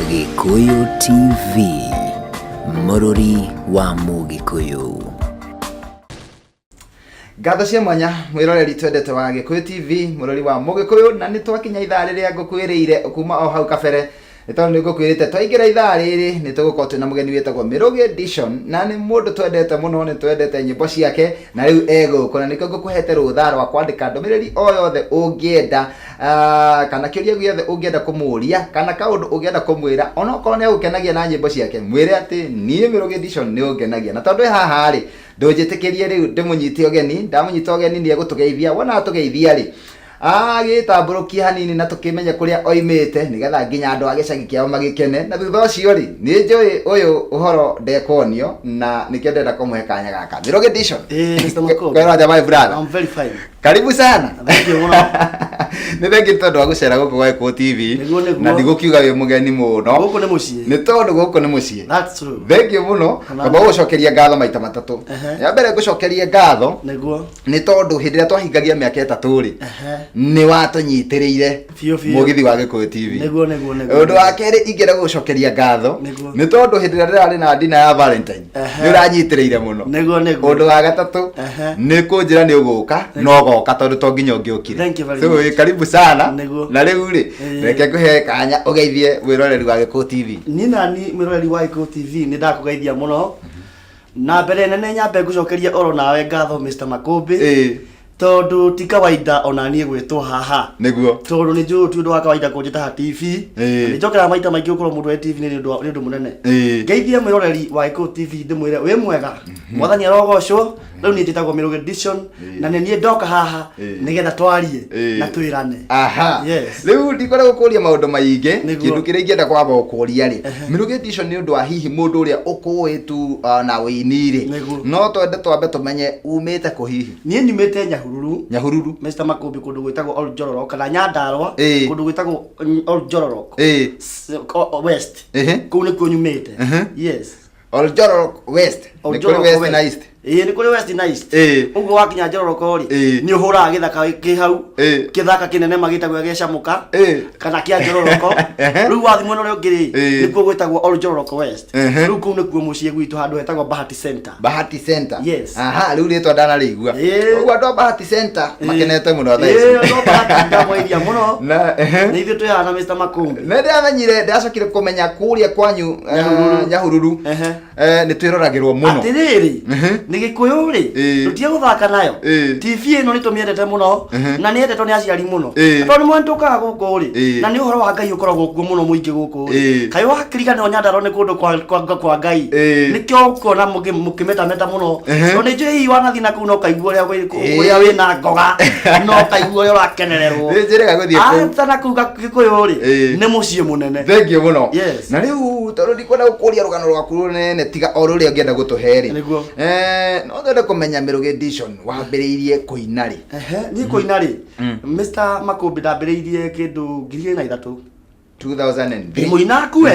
Gikuyu TV, Mũrũri wa Mũgĩkũyũ. Ngatho cia mwanya mwiroreri twendete wa Gikuyu TV, Mũrũri wa Mũgĩkũyũ, na nĩ twakinya ithaa rĩrĩa ngũkwĩrĩire kuma o hau kabere. Nĩtondũ nĩngũkwĩrĩte twaingĩra ithaa rĩrĩ nĩtũgũkorwo twĩna mũgeni wĩtagwo Mĩrũgĩ Edition, na nĩ mũndũ twendete mũno, nĩ twendete nyĩmbo ciake, na rĩu egũkũ na nĩkĩo ngũkũhete rũtha rwa kwandĩka ndũmĩrĩri o yothe ũngĩenda, kana kĩũria gĩothe ũngĩenda kũmũria, kana kaũndũ ũngĩenda kũmwĩra, ona okorwo nĩegũkenagia na nyĩmbo ciake, mwĩre atĩ niĩ Mĩrũgĩ Edition nĩũngenagia. Na tondũ haha rĩ ndũnjĩtĩkĩrie rĩu ndĩmũnyite ũgeni, ndamũnyita ũgeni nĩegũtũgeithia, wona atũgeithia rĩ agĩtambũrũkia hanini na tũkĩmenya kũrĩa oimĩte, nĩgetha nginya andũ a gĩcagi kĩao magĩkene. Na thutha ũcio rĩ nĩnjũĩ ũyũ ũhoro ndekonio, na nĩkĩo ndenda kũmũhe kanya gaka. Mĩrũgĩ Edition. Mr. Makobe. Kwema aja my brother. I'm very fine. Karibu sana. Thank you muno. Nĩ thengi tondũ wa gũcera gũkũ gwa Gikuyu TV. Na ndigũkiuga wĩ mũgeni mũno. Gũkũ nĩ mũciĩ. Nĩ tondũ gũkũ nĩ mũciĩ. That's true. Thengi mũno. Ngamba gũcokeria ngatho maita matatũ. Ya mbere ngũcokeria ngatho Nĩguo. nĩ tondũ hĩndĩ ĩrĩa twahingagia mĩaka ĩtatũ rĩ nĩ watũnyitĩrĩire mũgithi wa Gikuyu TV. Nĩguo. Ũndũ wa kerĩ ingĩenda gũcokeria ngatho nĩ tondũ hĩndĩ ĩrĩa ndĩrarĩ na ndina ya Valentine nĩ ũranyitĩrĩire mũno. Nĩguo. Ũndũ wa gatatũ nĩ kũnjĩra nĩ ũgũka no goka tondũ to nginya ũngĩũkire. Thank you very much. So karibu sana. Nĩguo. Na rĩu rĩ reke ngũhe kanya ũgeithie wĩroreri wa Gikuyu TV. Niĩ nani mwĩroreri wa Gikuyu TV nĩ ndakũgeithia mũno. Na mbere nene nyambe ngũcokeria oro nawe ngatho Mr. Makobe. Tondũ ti kawaida ona niĩ gwĩtwo haha. Nĩguo. Tondũ nĩ njũĩ ti ũndũ wa kawaida kũnjĩta ha TV. Nĩ njokera maita maingĩ ũkorwo mũndũ wa TV nĩ ũndũ mũnene. Ngeithie mwĩroreri wa Gikuyu TV ndĩmwĩre wĩ mwega. Mwathani arogocwo. Rĩu niĩ njĩtagwo Mĩrũgĩ Edition na nĩ niĩ ndoka haha nĩgetha twarie na twĩrane. Aha. Rĩu ndikwenda gũkũria maũndũ maingĩ, kĩndũ kĩrĩa ingĩenda kwamba gũkũria rĩ Mĩrũgĩ Edition nĩ ũndũ wa hihi mũndũ ũrĩa ũkũĩ tu na wĩini rĩ no twende twambe tũmenye umĩte kũ hihi. Niĩ nyumĩte Nyahururu. Mr. Makobe kũndũ gwĩtagwo Oljororok kana Nyandarua kũndũ gwĩtagwo Oljororok West. Kũu nĩkuo nyumĩte. Yes. Oljororok West. Nĩ kũrĩ West na East. Nĩ kũrĩ West na East. Ũguo wakinya Njororoko rĩ nĩ ũhũraga gĩthaka kĩ hau, gĩthaka kĩnene magĩtagwo gĩcamũka kana kĩa Njororoko. Rĩu wathi mwena ũrĩa ũngĩ rĩ nĩkuo gwĩtagwo Oljororok West. Rĩu kũu nĩkuo mũciĩ gwitũ handũ hetagwo Bahati Center. Bahati Center. Yes. Aha, rĩu rĩtwa ndanarĩigua. Ũguo andũ a Bahati Center makenete mũno thaa ici. Andũ a Bahati ndamwĩria mũno. Na nĩ ithuĩ twĩhaga na Mr. Makobe. Nĩ ndamenyire ndacokire kũmenya kũrĩa kwanyu Nyahururu nĩ twĩroragĩrwo mũno. Atĩrĩrĩ nĩ Gikuyu rĩ tutie gũthaka nayo TV ĩno nĩ tũmĩendete mũno na nĩ yendetwo nĩ aciari mũno tondũ mwe nĩtũkaga gũkũ rĩ na nĩ ũhoro wa Ngai ũkoragwo kuo mũno mũingĩ gũkũ rĩ kaĩ wakĩriganĩrwo Nyandarua nĩ kũndũ kwa Ngai nĩkĩo ũkuona mũkĩmetameta mũno tondũ nĩ njũĩ hihi wanathiĩ na kũu no kaigua ũrĩa wĩna ngoga no kaigua ũrĩa ũrakenererwo ata na kũu Gikuyu rĩ nĩ mũciĩ mũnene. Thank you mũno. Na rĩu tondũ ndikwenda gũkũria rũgano rwaku rũnene tiga o rũrĩa ũngĩenda gũtũhe rĩ no ndenda kũmenya Mĩrũgĩ Edition wambĩrĩirie kũina rĩ. Niĩ kũina rĩ Mr. Makobe ndambĩrĩirie kĩndũ 2003. 2003. Mũinaku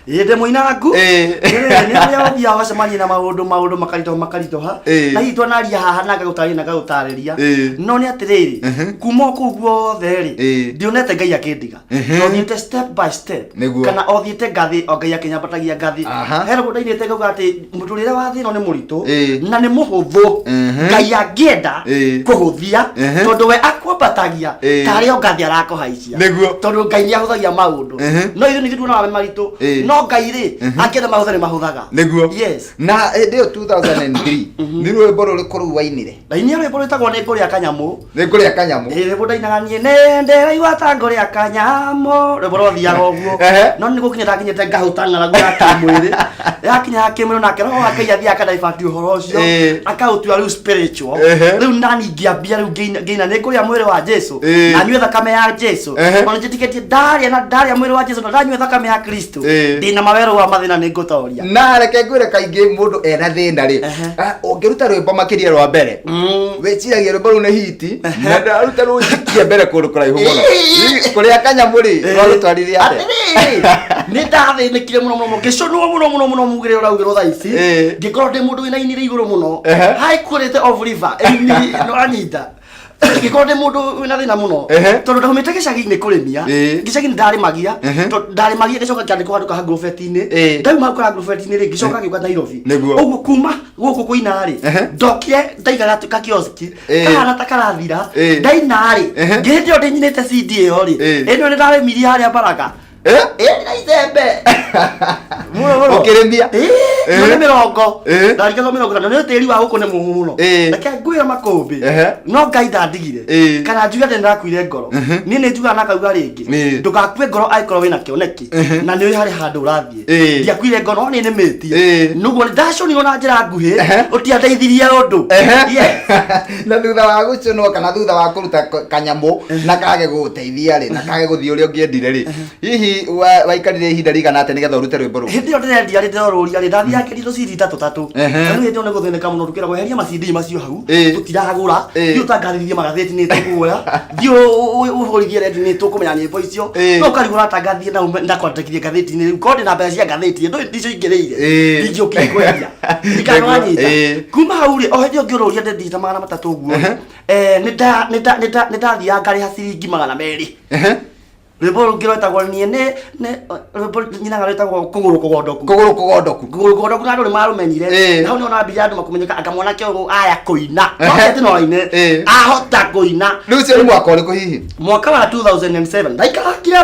ndĩ mũinaku nĩ rĩrĩa ũthiaga wacemania na maũndũ makaritoha na hihi twanaria haha na ngagũtarĩria no nĩ atĩrĩrĩ kuma kũu guothe rĩ ndionete Ngai akĩndiga no thiĩte step by step kana o thiĩte ngathĩ o Ngai akĩnyambatagia ngathĩ he rũgũ ndainĩte ngauga atĩ mũtũrĩre wa thĩ ĩno nĩ mũritũ na nĩ mũhũthũ Ngai angĩenda kũhũthia tondũ we akwambatagia tarĩ o ngathĩ arakũhaicia tondũ Ngai nĩ ahũthagia maũndũ no ithuĩ nĩ tuonaga maritũ no Ngai rĩ angĩenda mahũtha nĩ mahũthaga. Yes. Na hĩndĩ ĩyo 2003 nĩ rwĩmbo rũrĩkũ rũu wainire? Ndainire rwĩmbo rwĩtagwo nĩ ngũrĩa kanyamũ. Nĩ ngũrĩa kanyamũ. Rwĩmbo ndainaga niĩ nĩ ndĩraigua ta ngũrĩa kanyamũ rwĩmbo rwathiaga ũguo no nĩ gũkinya ndakinyĩte ngahũta ng'aragu ya kĩmwĩrĩ yakinya kĩmwĩrĩ nake roho wa Ngai athiaga akadaibati ũhoro ũcio akaũtua rĩu spiritual rĩu nani ngĩambia rĩu ngĩina nĩ ngũrĩa mwĩrĩ wa Jesu na nyue thakame ya Jesu ona njĩtĩkĩtie ndarĩa mwĩrĩ wa Jesu na ndanyue thakame ya Kristo ndĩna mawerũ wa mathĩna nĩ ngũtoria. Na reke ngwĩre kaingĩ mũndũ ena thĩna rĩ ũngĩruta rwĩmbo makĩria rwa mbere wĩciragia rwĩmbo rũu nĩ hiti na ndaruta rũnjikia mbere kũndũ kũraihu mũno kũrĩa kanyamũ rĩ rwarũtwarire atĩa? Nĩ ndathĩnĩkire mũno ngĩconwo mũno mugĩrĩro raugĩrwo thaa ici ngĩkorwo ndĩ mũndũ wĩna ini rĩ igũrũ mũno haĩ kũrĩte of river no anyita Gikonde mundu wina thina muno. Tondu ndahumite gicagi-ini kurimia. Gicagi-ini ndarimagia. Ndarimagia gicoka kiandikwo handu ka agrofeti-ini. Ndauma hau ka agrofeti-ini ri gicoka giuka Nairobi. Uguo kuma guku kuina ri. Ndokire ndaigaga ka kioski. Kahana ta karathira. Ndaina ri. Ngihindi ndi nyinite CD iyo ri. Eno ni ndaremirie haria Baraka. Na icembe. Muno. Ukirembia. None mirongo. Ndarigego mirongo na nĩ tĩri wa gũkũ nĩ mũmũ mũno. Reke ngwĩre makũmbĩ. No Ngai ndandigire. Kana njuge atĩ ndakuire ngoro. Niĩ nĩ njugaga na kauga rĩngĩ. Ndũgakue ngoro angĩkorwo wĩna kĩoneki. Na nĩ ũĩ harĩ handũ ũrathiĩ. Ndiakuire ngoro nĩ nĩmĩtie. Nũguo ndaconirwo na njĩra nguhĩ. Ũtiandeithirie ũndũ. Na thutha wa gũconwo kana thutha wa kũruta kanyamũ na kage gũgũteithia rĩ na kage gũthiĩ ũrĩa ũngĩendire rĩ. Hihi waikarire ihinda rigana atĩ nĩgetha ũrute rwĩmbo rũu? Hĩndĩ ĩyo ndĩrendia rĩ ndĩrorũria rĩ ndathiakĩrie tũciri tatũ. Rĩu hĩndĩ ĩyo nĩ gũthĩnĩka mũno tũkĩragwo heria macindi macio hau tũtiragũra thiĩ ũtangathithie magathĩti-inĩ tũkuoya thiĩ ũhũrithie redio-inĩ tũkũmenya nyĩmbo icio no ũkarigwo ũratangathie na kwandĩkithia ngathĩti-inĩ rĩu korwo ndĩ na mbeca cia ngathĩti ndicio ingĩrĩire ndingĩũkire kwendia ndikanwanyita kuma hau rĩ o hĩndĩ ĩyo ngĩũrũria ndĩndigita 300 ũguo nĩ ndathiaga ngarĩha ciringi 200. Rwĩmbo rũngĩ rwĩtagwo niĩ rwĩmbo nyinaga rwĩtagwo kũgũrũ kũgondoku na andũ nĩ marũmenyire hau nĩ onambia andũ makũmenyeka anga mwanake ũyũ aya kũina atĩ no aine ahota kũina. Rĩu ũcio nĩ mwaka ũrĩkũ hihi? Mwaka wa 2007 ndaikarakire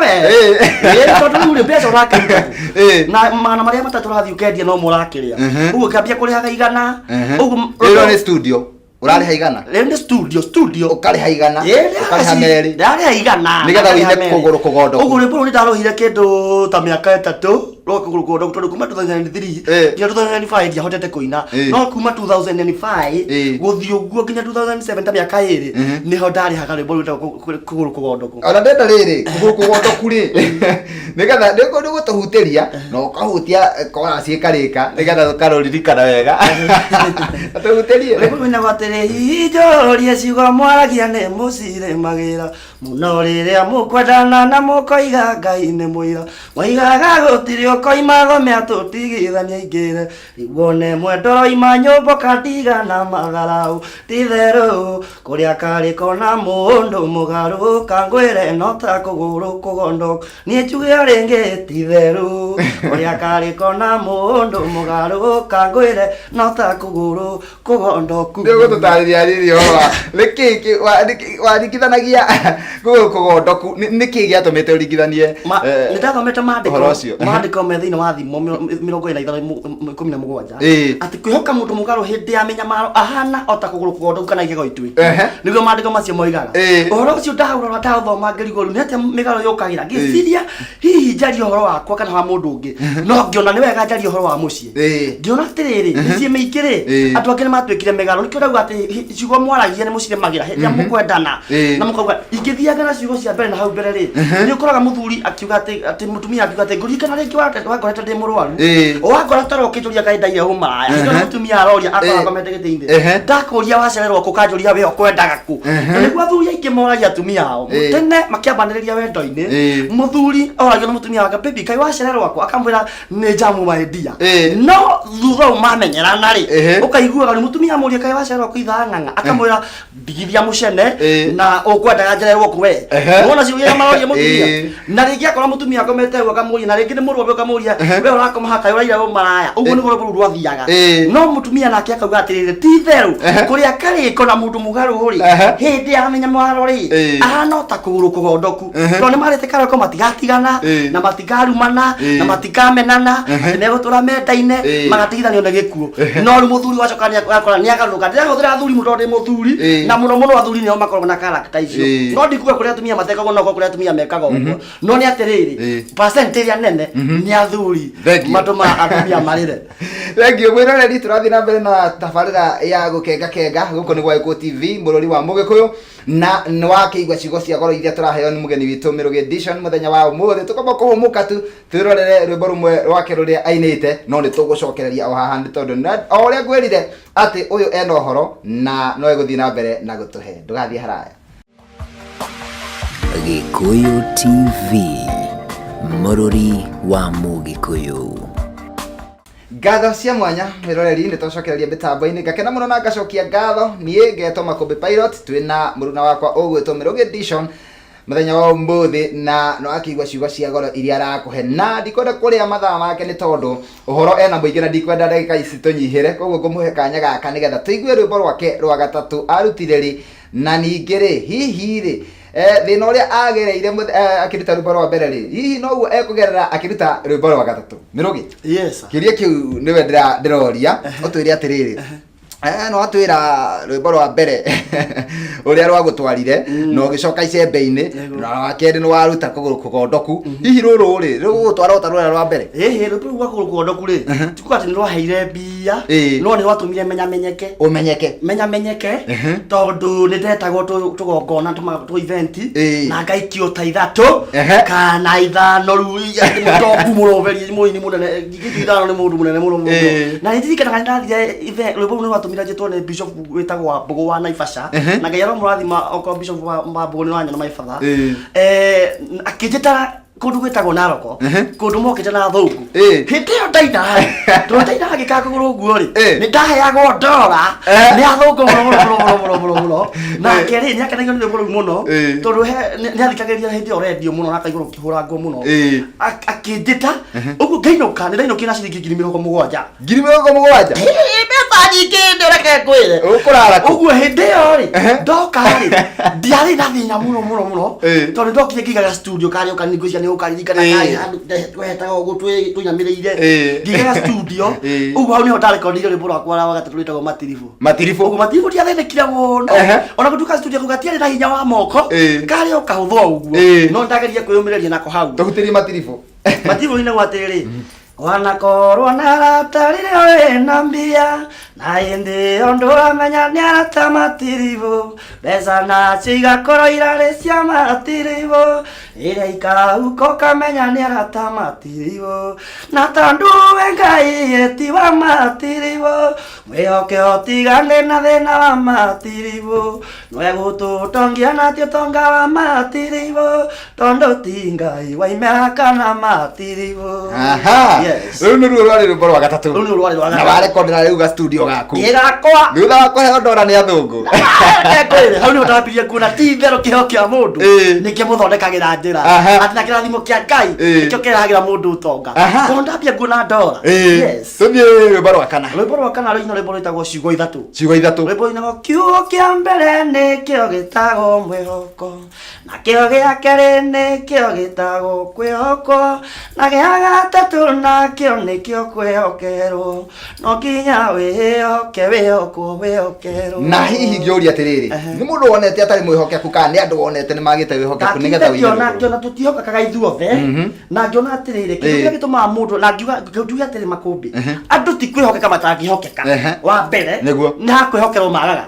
tondũ rĩu rĩ mbeca ũrakĩruta na magana marĩa matatũ ũrathiĩ ũkendia no mũrakĩrĩa ũguo ũkĩambia kũrĩhaga igana ũguo ĩyo nĩ studio urariha igana rende studio ukariha igana ukariha meri ndariha igana nigetha wine kuguru kugondo uguo rĩmbo ni ndarohire kindu ta miaka 3 ro kuguru kugondo tondu kuma 2003 nginya 2005 ndiahotete kuina no kuma 2005 guthii uguo nginya 2007 ta miaka 2 niho ndarihaga rĩmbo rwĩtagwo kuguru kugondo ona ndenda rĩrĩ kuguru kugondo kuri nigetha ndiko ndigutuhuteria no ukahutia kora ciĩkarĩka nigetha tukaroririkana wega atuhuterie rĩmbo wina gwate hijorie ciugo mwaragia nĩ mũcirĩmagĩra mũno rĩrĩa mũkwendana na mũkoiga Ngai nĩ mũira mwaigaga gũtirĩ ũkoima gomea tũtigithania ingĩre wone mwendo ima nyũmbo kandiga na magarau titherũ kũrĩa karĩko na mũndũ mũgarũ kangwĩre no ta kũgũrũ kũgondo niĩ njuge rĩngĩ titherũ kũrĩa karĩko na mũndũ mũgarũ kangwĩre no ta kũgũrũ kũgondoku tũtarĩria rĩrĩ hoa nĩkĩ waringithanagia kũgondoku nĩkĩ gĩatũmĩte ũringithanie nĩndathomete mandĩko me thĩinĩ wa thimo 23:17 atĩ kwĩhoka mũndũ mũgarũ hĩndĩ ya mĩnyamaro ahana o ta kũgũrũ kũgondoku kana igego ituĩke nĩguo mandĩko macio moigaga ũhoro ũcio ndaũrora ndaũthoma ngĩrigwo rĩu nĩ atĩa mĩgarũ yũkagĩra ngĩciria hihi njarie ũhoro wakwa kana wa mũndũ ũngĩ no ngĩona nĩ wega njarie ũhoro wa mũciĩ ngĩona atĩrĩrĩ mĩciĩ mĩingĩ rĩ andũ angĩ nĩ matuĩkire mĩgarũ nĩkĩo ndauga atĩ ciugo mwaragia nĩ mũcirĩmagĩra hĩndĩ ya mũkwendana na mũkauga ingĩthiaga na ciugo cia mbere na hau mbere rĩ nĩ ũkoraga mũthuri akiuga atĩ mũtumia akiuga atĩ ngũririkana rĩngĩ wangorete ndĩ mũrwaru wangora tara ũkĩnjũria kaĩ ndaire ũmaraya nĩkĩo mũtumia aroria akora komete gĩtĩ-inĩ ndakũria wacererwo kũkanjũria we ũkwendaga kũ nĩguo athuri aingĩ moragia atumia ao tene makĩambanĩrĩria wendo-inĩ mũthuri oragia na mũtumia wake baby kaĩ wacererwo akũ akamwĩra nĩ njamu maendia no thutha ũũ mamenyerana rĩ ũkaiguaga rĩ mũtumia amũria kaĩ wacererwo akũ ithang'ang'a akamwĩra ndigithia mũcene na ũkwendaga njererwo kũ we wona ciũria maroria mũtumia na rĩngĩ akora mũtumia akomete ũguo akamũria na rĩngĩ nĩ mũrũaru akamũria we ũrakoma haka ũraira ũmaraya ũguo nĩguo rũrũ rwathiaga no mũtumia nake akauga atĩrĩrĩ ti therũ kũrĩa karĩko na mũndũ mũgarũ rĩ hĩndĩ ya mĩnyamaro rĩ ahana ta kũgũrũ kũgondoku tondũ nĩ marĩte karĩko matigatigana na matikarumana na matikamenana atĩ megũtũra mendaine magatigithanio nĩ gĩkuũ no rĩu mũthuri wacokania akora nĩ agarũrũka ndĩrahũthĩra athuri mũno ndĩ mũthuri na mũno athuri nĩo makoragwo na character icio no ndikuga kũrĩa atumia matekagwo no kũrĩa atumia mekaga ũguo no nĩ atĩrĩrĩ percent ĩrĩa nene nĩ athuri matũma atumia marĩre. Thengio mwĩroreri tũrathiĩ na mbere na tabarĩra ya gũkengakenga gũkũ nĩ Gwĩkũ TV bũrũri wa Mũgĩkũyũ na nĩ wakĩigua ciugo cia goro iria tũraheo nĩ mũgeni witũ Mĩrũgĩ Edition mũthenya wa ũmũthĩ tũkamba kũhũmũka tu twĩrorere rwĩmbo rũmwe rwake rũrĩa ainĩte no nĩ tũgũcokereria o haha nĩ tondũ o ũrĩa ngwĩrire atĩ ũyũ ena ũhoro na no egũthiĩ na mbere na gũtũhe ndũgathiĩ haraya. Gĩkũyũ TV mũrũri wa Mũgĩkũyũ. ngatho cia mwanya miroreri ni twacokereria mitambo-ini ngakena muno na ngacokia ngatho nie ngetwo Makumbi Pilot twina muruna wakwa ugwitwo Mirugi Edition muthenya wa umuthi na no akigwa ciugo cia goro iria arakuhe na ndikwenda kuria mathaa make ni tondu uhoro ena muingi na ndikwenda ndagika ici tunyihire koguo ngumuhe kanya gaka nigetha tuigue rwimbo rwake rwa gatatu arutire ri na ningĩ rĩ hihi rĩ thina uria agereire akiruta rwimbo rwa mbere rĩ hihi noguo ekugerera akiruta rwimbo rwa gatatu Mirugi yes kiria kiu niwe ndiroria utwire atiriri no atwira rwimbo rwa mbere uria rwagutwarire no gicoka icembe-ini na wakeri no waruta kuguru kugondoku hihi ruru ri rugutwara utarura rwa mbere rwimbo rwa kuguru kugondoku ri tikuga ati ni rwaheire mbia no ni rwatumire menyamenyeke tondu ni ndetagwo tugongona tu event na ngaikio ta ithatu kana ithano ru mutongu muroveri muini munene ithano ni mundu munene muno na ndirikanaga ndathire event rwimbo ni rwatumire njitwo ni Bishop witagwo Mbugu wa Naivasha na Ngai aromuраthima oko Bishop wa Mbugu ni wanya na Maifatha akijita kundu gwitagwo Naroko kundu mokite na thungu hindi yo ndaina ndaina gikakuguru guo ri ni ndaheagwo ndora ni athungu muno na keri ni akenagio ni buru muno tondu ni athikagiria hindi yo radio muno na kaiguru kihura ngo muno akijita ugu gainoka ni ndainoki na ciringi 70,000 nyingä reke ngwire ukurara ku uguo hindi yo ri ndoka ri ndiari na thina muno tondu ndokire ngigaga studio kari ukanigucia ni ukaririkana kai handu twetaga uguo tunyamiriire ngigaga studio uguo hau niho ndarekonire rwimbo rwakwa wa gatatu rwitagwo matirifu uguo matirifu ndiathenekire muno ona gutuka studio kugatiari na hinya wa moko kari ukahuthwa uguo no ndageria kwiyumiriria nako hau tugutirie matirifu ni gwatiriri wanakorwo naratarire wena mbia na indi ondu amenya ni arata matirivu mbeca nacio igakorwo irarĩ cia matirivu iria ikauko kamenya ni arata matirivu na tondu we Ngai eti wa matirivu mwihoke utigane na thina wa matirivu nowe gututongia natio tonga wa matirivu tondu ti Ngai waimaka na matirivu riu ni ruo rwari rwimbo rwa gatatu na warekondera riu ga studio gaku igakwa thutha wa kuheo ndora ni athungu ekwire hau ni utambirie kuona ti thero kiho kia mundu niki muthondekagira njira ati na kirathimo kia Ngai nikio kiragira mundu utonga kono ndambia kuona ndora yes tuthie rwimbo rwa kana rwino rwimbo rwitagwo ciugo ithatu rwimbo ino kiugo kia mbere nikio gitagwo mwihoko na kio gia keri nikio gitagwo kwihoko na gia gatatu nakio nikio kwihokerwo no nginya wihokerwo na hihi ngiuria atiriri ni mundu wonete atari mwihokeku kana ni andu wonete ni magite wihokeku nigetha wiona ngiona tutihokaga ithuothe na ngiona atiriri kindu gitumaga mundu na ngiuga atiri Makumbi andu ti kwihokeka matangihokeka wa mbere na kwihokerwo magaga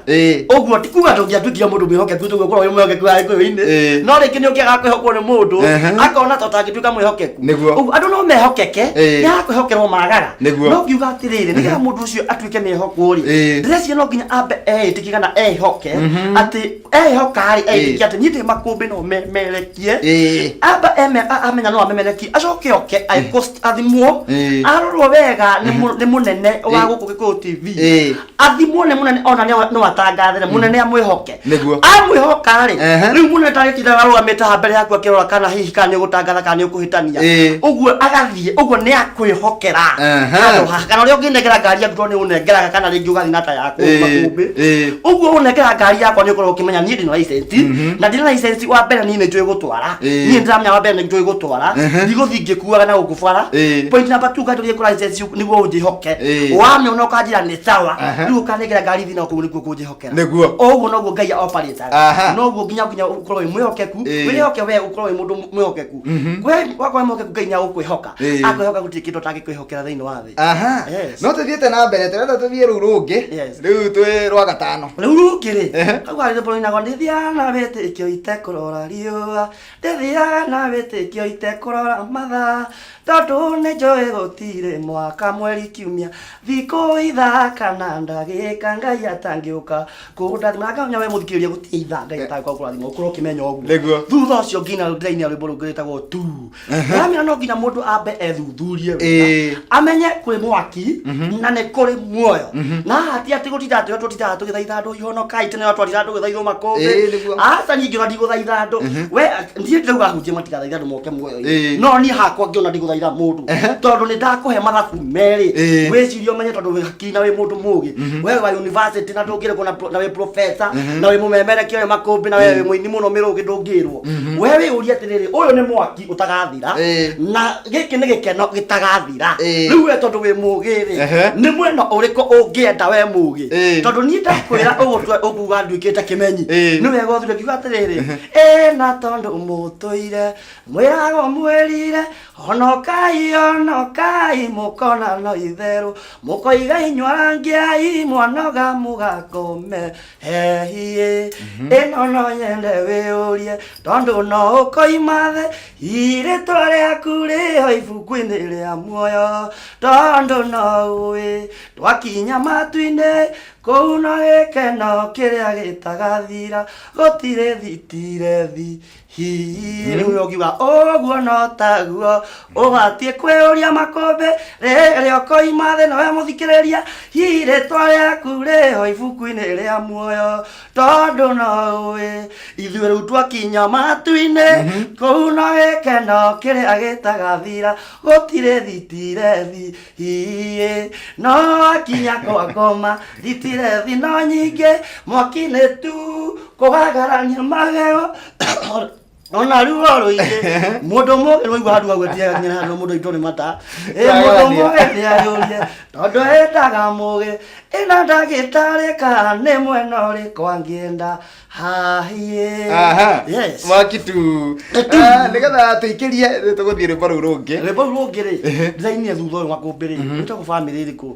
uguo ti kuga ndungiatukia mundu mwihokeku tuguo korwo wi mwihokeku gikuyu-ini no ringi ni ukiaga kwihokwo ni mundu akona totangituika mwihokeku uguo andu no mehokeke ya kwihokerwo magaga no ngiuga atiriri nigetha mundu ucio atuike mehokwo ri ndĩreciria no nginya ambe eĩtĩkie kana ehoke atĩ ehoka ri eĩtĩkie atĩ niĩ ndĩ Makumbi no memerekie amba amenya no amemerekie acoke oke athimwo arorwo wega nĩ mũnene wa gũkũ Gĩkũyũ TV athimwo nĩ mũnene ona no atangathĩre mũnene amwĩhoke amwĩhoka ri rĩu mũnene tarĩtindaga arũgamĩte haha mbere yaku akĩrora kana hihi kana nĩ ũgũtangatha kana nĩ ũkũhĩtania ũguo agathiĩ ũguo nĩ akwĩhokera handũ haha kana ũrĩa ũngĩnengera ngari yaku nĩ ũnengeraga kana rĩngĩ ũgathi na ta yaku Makumbi ũguo ũnengera ngari yakwa nĩ ũkorwo ũkĩmenya niĩ ndĩ na license na ndĩ na license wa mbere niĩ nĩ njũĩ gũtwara niĩ ndĩramenya wa mbere nĩ njũĩ gũtwara ndigũthiĩ ngĩkuaga na gũkũbara point number 2 ngatũrie kũ license nĩguo ũnjĩhoke wamĩona ũkanjĩra nĩ sawa rĩu ũkanengera ngari thina kũu nĩguo kũnjĩhokera ũguo noguo Ngai operator noguo nginya ũkorwo wĩ mwĩhokeku wĩhoke we ũkorwo wĩ mũndũ mwĩhokeku we wakorwo mwĩhokeku Ngai nĩ agũkwĩhoka akwĩhoka gũtirĩ kĩndũ ũtangĩkwĩhokera thĩinĩ wa thĩ no tuthiĩte na mbere tũrenda tũthiĩ rĩu rũngĩ rĩu twĩ rwa gatano rĩu rũngĩ rĩ kau harĩ rwĩmbo rũinagwo ndĩthiaga na wĩtĩkio itekũrora riũa ndĩthiaga na wĩtĩkio itekũrora mathaa tondu nĩ njũĩ gũtirĩ mwaka mweri kiumia thikũ ithaka na ndagĩka Ngai atangĩũka kũndathima na ngamenya we mũthikĩrĩria gũtirĩ ithaa Ngai atangĩũka kũrathima ũkorwo ũkĩmenya ũguo thutha ũcio nginya ndĩraina rwĩmbo rũngĩ rwĩtagwo tu ndamĩra no nginya mũndũ ambe ethuthurie muthuriye amenye kuri mwaki na ne kuri muoyo na hati ati gutida tugithaitha andu ihonokai tene watwarira andu githaitho makombe asa ningi na ndiguthaitha andu we ndie ndauga hunjie matigathaitha andu moke muoyo no ni hakwa ngiona ndiguthaitha mundu tondu ni ndakuhe mathabu meri wicirio menye tondu we hakiri na we mundu mugi we wa university na ndungire kuna na we professor na we mumemere kio makombe na we muini muno mirugi ndungirwo we we uria atiriri uyu ni mwaki utagathira na giki ni gikeno gitagathira riu we tondu we mugiri ni mwena uriko ungienda we mugi tondu ni ndakwira uguga nduikite kimenyi ni wega uthire kiuga atiriri na tondu mutoire mwirago mwirire honokai mukona no itheru mukoiga inywarangiai mwanoga mugakome hehie ino no nyende wiurie tondu no ukoimathe iritwa riaku riho ibuku-ini ria muoyo tondu no uwi twakinya matu-ini kũu no gĩkeno kĩrĩa gĩtagathira gũtirĩ thitirethi rĩu ũngiuga ũguo no taguo ũbatiĩ kwĩyũria makũmbĩ rĩrĩa ũkoima thĩ nawe mũthikĩrĩria rĩtwa rĩaku rĩho ibuku-inĩ rĩa muoyo tondũ no ũĩ ithuĩ rĩu twakinya matu-inĩ kũu no gĩkeno kĩrĩa gĩtagathira gũtirĩ thitirethi no akinya kwa ngoma thitirethi no nyingĩ mwaki-inĩ tu kũgagarania magego ona riu rũrũire mũndũ mũgĩ rũigua handũ hagwetia nginya handũ mũndũ aitwo nĩ mata mũndũ mũgĩ nĩ ayũrie tondũ endaga mũgĩ ĩna ndagĩtarĩ kana nĩ mwena ũrĩkũ angĩenda yes mwaki tu nĩgetha tũikĩrie tũgũthiĩ rwĩmbo rũu rũngĩ rĩ ndĩrainie thutha ũyũ makũmbĩ rĩ nĩtagwo bamĩrĩ ĩrĩkũ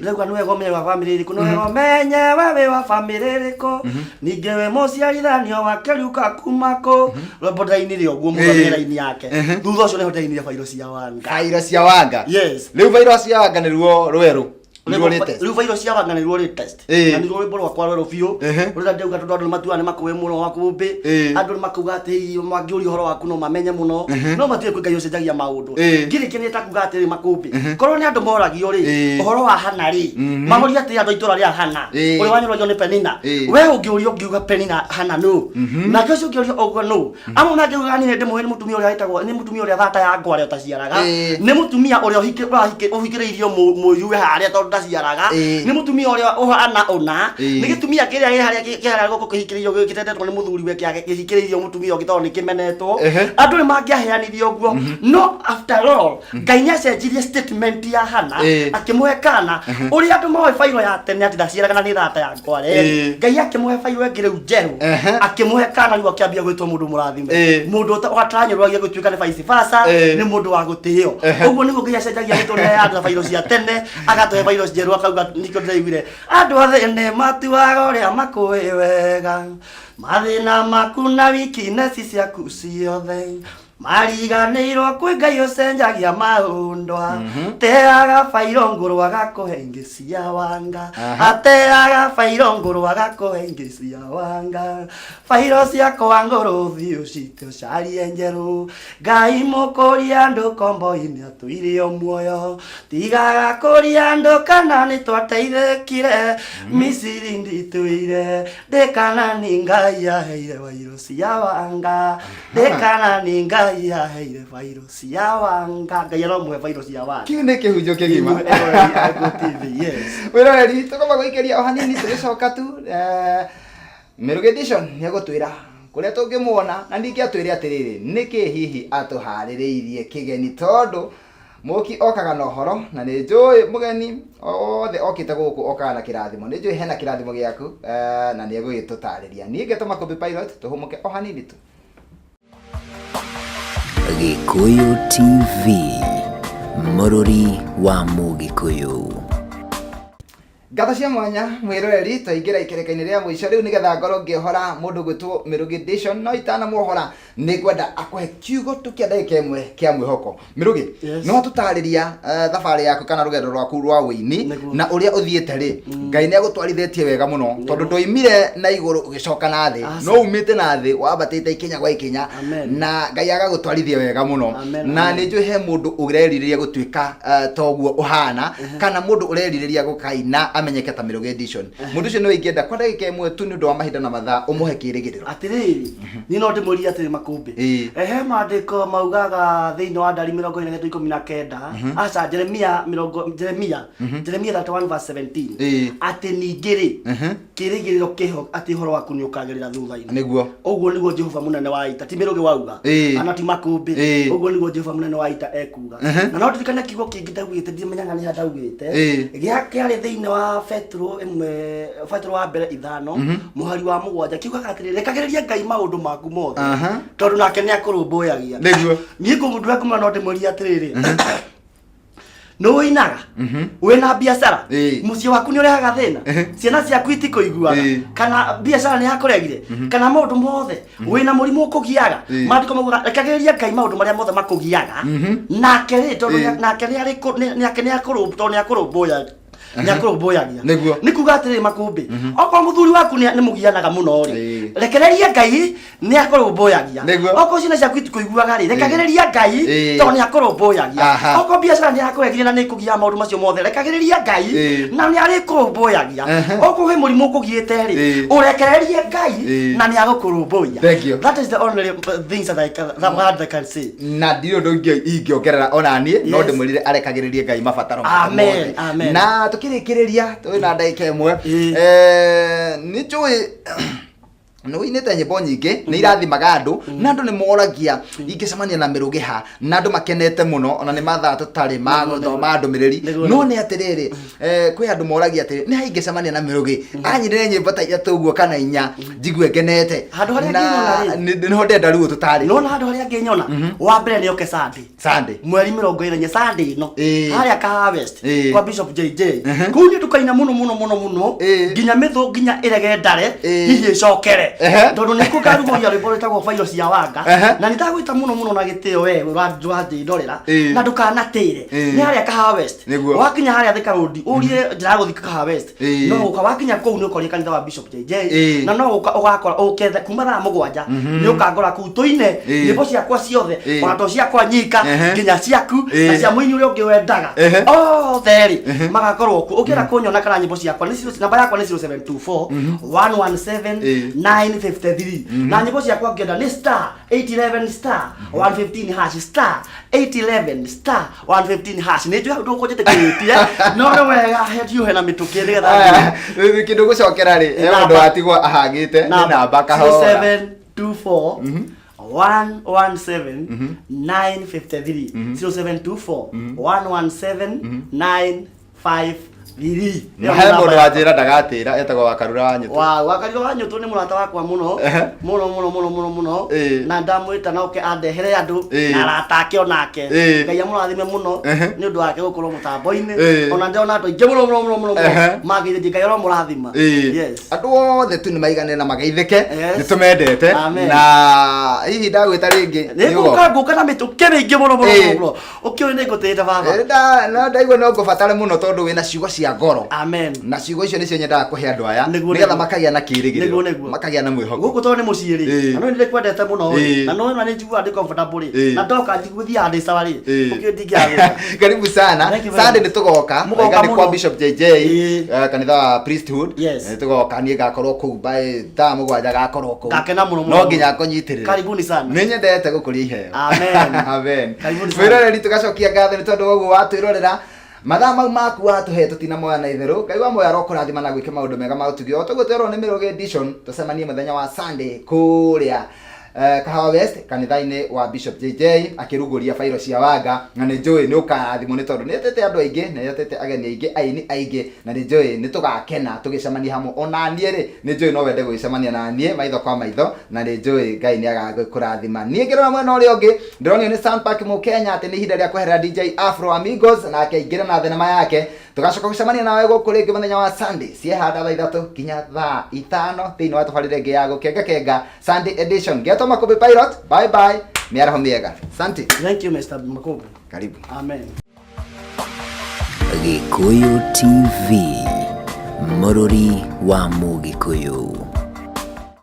ndĩrauga nĩ wega ũmenye wa bamĩrĩ ĩrĩkũ nĩ wega ũmenye we wĩ wa bamĩrĩ ĩrĩkũ ningĩ wĩ mũciarithanio wake rĩu kakuma kũ rwĩmbo ndĩrainie ũguo mũno mĩraini yake thutha ũcio nĩho ndĩrainie bairo cia wanga yes rĩu bairo cia wanga nĩruo rwerũ riu bairo cia wanga nĩruo rĩ test na nĩruo rwĩmbo rwakwa rwerũ biũ rũrĩa ndauga tondũ andũ nĩmatuaga nĩmakũĩ mũno wakũmbĩ andũ nĩmakauga atĩ mangĩũria ũhoro waku no mamenye mũno no matiũĩ kwĩ Ngai ũcenjagia maũndũ ngirĩki nĩtakuga atĩrĩ makũmbĩ korwo nĩ andũ moragio rĩ ũhoro wa Hana rĩ mamoria atĩ andũ itũra rĩa Hana ũrĩa wanyũragio nĩ Penina we ũngĩũrio ũngiuga Penina Hana nũ nake ũcio ũngĩũrio ũguo nũ amwe mangĩuga nĩ ndĩmũĩ nĩ mũtumia ũrĩa wĩtagwo nĩ mũtumia ũrĩa thata ya ngware ũtaciaraga nĩ mũtumia ũrĩa ũhikĩrĩirio mũyue harĩa tondũ ndaciaraga nĩ mũtumia ũrĩa ũhana ũna nĩ gĩtumia kĩrĩa gĩ harĩa gũkũ kĩhikĩrĩirio gĩtetwo nĩ mũthuriwe kĩhikĩrĩirio mũtumia ũngĩ tondũ nĩ kĩmenetwo andũ nĩ mangĩaheanirie ũguo no after all Ngai nĩacenjirie statement ya Hana akĩmũhe kana ũrĩa andũ moĩ bairo ya tene atĩ ndaciaraga na nĩ thata ya ngware Ngai akĩmũhe bairo ĩngĩ rĩu njerũ akĩmũhe kana rĩu akĩambia gwĩtwo mũndũ mũrathime mũndũ wataranyũrwagia gũtuĩka nĩ vice versa nĩ mũndũ wa gũtĩĩo ũguo nĩguo Ngai acenjagia mĩtũrĩre ya andũ na bairo cia tene agatũhe bairo njerũ akauga nĩkĩo ndĩraiguire andũ othe nĩ matuaga ũrĩa makũĩ wega mathĩna maku na weakness ciaku ciothe mariganĩirwo kwĩ Ngai ũcenjagia maũndũ teaga bairo ngũrũ agakũhe ingĩ cia wanga ateaga bairo ngũrũ agakũhe ingĩ cia wanga bairo ciakwa ngũrũ thiũ citũ carie njerũ Ngai mũkũria andũ kombo-inĩ atũire muoyo tigaga kũria andũ kana nĩ twateithĩkire Misiri nditũire ndĩkana nĩ Ngai aheire bairo cia wanga ndĩkana nĩ Ngai yaheire bairo cia wanga Ngai aromũhe bairo cia wanga kĩu nĩ kĩhunjio kĩgima wĩroreri tũkamba gũikĩria o hanini tũgĩcoka tu Mĩrũgĩ Edition nĩegũtwĩra kũrĩa tũngĩmuona na ningĩ atwĩre atĩrĩrĩ nĩkĩ hihi atũharĩrĩirie kĩgeni tondũ mũki okaga na ũhoro na nĩ njũĩ mũgeni othe okĩte gũkũ okaga na kĩrathimo nĩ njũĩ hena kĩrathimo gĩaku na nĩegũgĩtũtarĩria niĩ Ngetũ Makũmbĩ Pilot tũhũmũke o hanini tu Gĩkũyũ TV mũrũri wa Mũgĩkũyũ. Ngatho cia mwanya mwĩroreri twaingĩra ikereka-inĩ rĩa mũico rĩu nĩgetha ngorwo ngĩhora mũndũ gwĩtwo Mĩrũgĩ Edition no itanamuohora nĩ ngwenda akũhe kiugo tu kĩa ndagĩka ĩmwe kĩa mwĩhoko. Mĩrũgĩ, no watũtarĩria thabarĩ yaku kana rũgendo rwaku rwa wĩini na ũrĩa ũthiĩte rĩ, Ngai nĩ agũtwarithĩtie wega mũno tondũ ndoimire na igũrũ ũgĩcoka na thĩ, no umĩte na thĩ wambatĩte ikinya gwa ikinya na Ngai agagũtwarithia wega mũno. Na nĩ njũĩ he mũndũ ũrerirĩria gũtuĩka toguo ũhana kana mũndũ ũrerirĩria gũkaina amenyeke ta Mĩrũgĩ Edition. Mũndũ ũcio nĩ ingĩenda kwa ndagĩka ĩmwe tu nĩ ũndũ wa mahinda na mathaa ũmũhe kĩĩrĩgĩrĩro. Atĩrĩrĩ, niĩ no ndĩmũrie atĩrĩ Makũmbĩ, he maandĩko maugaga thĩinĩ wa Ndari 4:19 aca Jeremia 31:17 atĩ ningĩ rĩ kĩĩrĩgĩrĩro kĩho atĩ ũhoro waku nĩ ũkagĩrĩra thutha-inĩ. Nĩguo ũguo nĩguo Jehova mũnene wa ita, ti Mĩrũgĩ wauga ana ti Makũmbĩ, ũguo nĩguo Jehova mũnene wa ita ekuga. Na no ndirikane kiugo kĩngĩ ndaugĩte ndimenyaga nĩ ha ndaugĩte kĩarĩ thĩinĩ wa Petro wa mbere 5 mũhari wa 7 kiugaga atĩrĩrĩ rekagĩrĩria Ngai maũndũ maku mothe tondũ nake nĩ akũrũmbũyagia. Nĩguo niĩ ngũmũndũ akuma no ndĩmũrie atĩrĩrĩ no wĩinaga wĩna biacara mũciĩ waku nĩ ũrehaga thĩna ciana ciaku itikũiguaga kana biacara nĩ yakũregire kana maũndũ mothe wĩna mũrimũ ũkũgiaga maandĩko mauga rekagĩrĩria Ngai maũndũ marĩa mothe makũgiaga nake rĩ tondũ nake nĩ akũrũmbũyagia nyakurũmbũyagia nĩ kuga atĩrĩ Makũmbĩ okorwo mũthuri waku nĩ mũgianaga mũno rĩ rekereria Ngai nĩ akũrũmbũyagia okorwo ciana ciaku itikũiguaga rĩ rekagĩrĩria Ngai tondũ nĩ akũrũmbũyagia okorwo biacara nĩ yakũregire na nĩ ĩkũgia maũndũ macio mothe rekagĩrĩria Ngai na nĩ arĩkũrũmbũyagia okorwo he mũrimũ ũkũgiĩte rĩ ũrekererie Ngai na nĩ agũkũrũmbũya. That is the only things that I can say. Na ndirĩ ũndũ ingĩongerera ona niĩ no ndĩmwĩrire arekagĩrĩrie Ngai mabataro amen amen. Na tukirikireria twina ndagika imwe ni njui no inete nyimbo nyingi ni irathimaga andu na andu ni moragia ingicemania na Mĩrũgĩ ha na andu makenete muno ona ni mathaa tutari ma guthoma ndumiriri no ni atiriri kwi andu moragia atiri ni ingicemania na Mĩrũgĩ anyirire nyimbo ta ithatu uguo kana inya njigue ngenete handu haria nginyona ni ho ndenda ruo tutari no na handu haria nginyona wa mbere ni oke Sunday mweri 24 Sunday no haria ka harvest kwa Bishop JJ kuni tukaina muno nginya mithu nginya irege ndare hihi icokere tondu nĩ kũkarugoria rwĩmbo rwĩtagwo bairo cia wanga na nĩndagwĩta mũno na gĩtĩo we ndorera na ndũkanatĩre nĩ harĩa Kahawa West wakinya harĩa Thika Road ũrie njĩra ya gũthiĩ Kahawa West no ũka wakinya kũu nĩ ũkoria kanitha wa Bishop JJ na no ũgakora ũketha kuma thaa 7 nĩ ũkangora kũu tũine nyĩmbo ciakwa ciothe ona to ciakwa nyika nginya ciaku na cia mũini ũrĩa ũngĩ wendaga othe magakorwo kuo ũkĩra kũnyona kana nyĩmbo ciakwa namba yakwa nĩ 0724 117 953 na nyimbo ciakwa ngenda ni star 811 star 115 hash star 811 star 115 hash ni njua ndu kujete kitie no no wega hedio hena mituki ni getha kindu gucokera ri ndu atigwa ahagite ni namba kahora 0724 117 953 0724 117 953 na he mundu wanjira ndagatira etagwo Wakarura wa Nyũtũ Wakarura wa Nyũtũ ni murata wakwa muno na ndamwita na oke andehere andu na aratake onake Ngai amurathime muno ni undu wake gukorwo mutambo-ini ona ndona andu aingi muno magithie Ngai aramurathima yes andu othe tu ni maigane na mageithike ni tumendete na hihi ndagwita ringi ni guka na mituki mingi muno ukiuri ni ngutite baba na ndaigua no ngubatare muno tondu wina ciugo cia ngoro amen na ciugo icio nicio nyendaga kuhe andu aya nigetha makagia na kirigiriro makagia na mwihoko guku to ni muciiri na no ni kwendete muno na no na ni njigua ndi comfortable na ndoka njiguthia handi sawari ukindingia karibu sana Sunday ni tugoka ngani kwa Bishop JJ kanitha wa priesthood ni tugoka ni gakorwo ku by thaa 7 gakorwo ku gakena muno no nginya konyitirira karibuni sana ni nyendete gukuria iheo amen amen karibuni sana mwiroreri tugacokia ngatho ni tondu woguo watwirorera mathaa mau maku watuhe tutina moya na itherũ Ngai wa moya arokũrathima na gwĩka maũndũ mega ma ũtugi o tũgũtwerwo nĩ Mĩrũgĩ Edition tũcemanie mũthenya wa Sunday kũrĩa Kahawa West kanitha-inĩ wa Bishop JJ akĩrugũria bairo cia wanga na nĩ njũĩ nĩ ũkarathimwo nĩ tondũ nĩ etete andũ aingĩ nĩ etete ageni aingĩ aini aingĩ na nĩ njũĩ nĩ tũgakena tũgĩcemania hamwe ona niĩ rĩ nĩ njũĩ no wende gwĩcemania na niĩ maitho kwa maitho na nĩ njũĩ Ngai nĩ agagĩkũrathima niĩ ngĩrora mwena ũrĩa ũngĩ ndĩronio nĩ Soundpack Mũkenya atĩ nĩ ihinda rĩa kweherera DJ Afro Amigos na akaingĩra na thenema yake tugacoka gũcemania nawe gũkũ rĩngĩ mũthenya wa Sunday ciehanda thaa 3 nginya thaa 5 thĩinĩ wa tabarĩra ĩngĩ ya gũkenga Sunday edition Makumbi Pilot. Bye bye. Miaraho miega. Asante. Thank you Mr. Makumbi. Karibu. Amen. Gikuyu TV, mũrũri wa Mũgĩkũyũ.